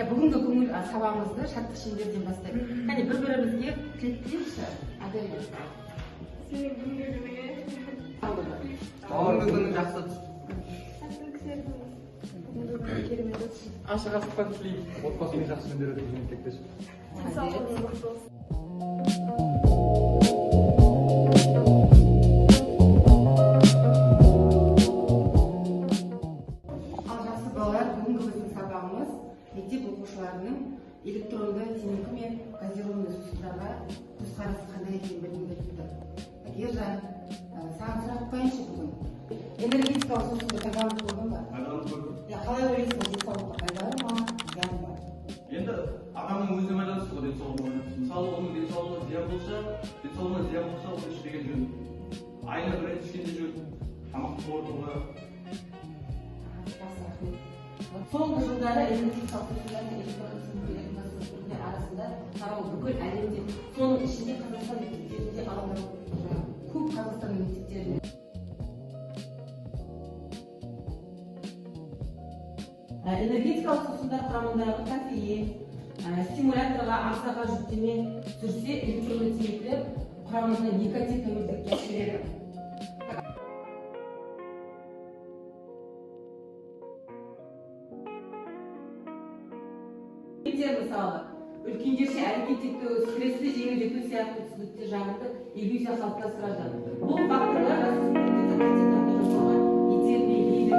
Бүгінгі көңіл сабағымызды шаттық шеңберден бастайық. Қане бір-бірімізге тілек тілейікші. Аделия. Сенің күндеріңе. Бүгінгі күнің жақсы өтсін. Ашық асықпан тілеймін. Отбасымен жақсы күндер өткізген тілектес. Денсаулығыңыз мықты болсын. Мектеп оқушыларының электронды темекі мен газированный сусындарға көзқарасы қандай екенін білгім келіп тұр. Ержан, саған сұрақ қояйыншы бүгін. Энергетикалық сусынды пайдаланып көрдің ба? Пайдаланып көрдім. Қалай ойлайсың, денсаулыққа пайдалы ма, зиян ба? Енді адамның өзіне байланысты ғой денсаулығына. Мысалы, оның денсаулығына зиян болса, оны ішпеген жөн. Айына бір рет ішкенде жөн. Тамақты қорытуға. Соңғы жылдары энергетикалық сусындар мен электронды темекілердің арасында тарау бүкіл әлемде, соның ішінде Қазақстан мектептерінде алынған көп Қазақстанның мектептерінде. Энергетикалық сусындар құрамындағы кофеин, стимуляторға ағзаға жүктеме түсірсе, электронды темекілер құрамында никотин тәуелділікке әкеледі. Мысалы, үлкендерше әрекет ету, стрессті жеңілдету сияқты түсінікті жағымды иллюзия қалыптастырады. Бұл факторлар жасөспірімдерді қатты итермелейді.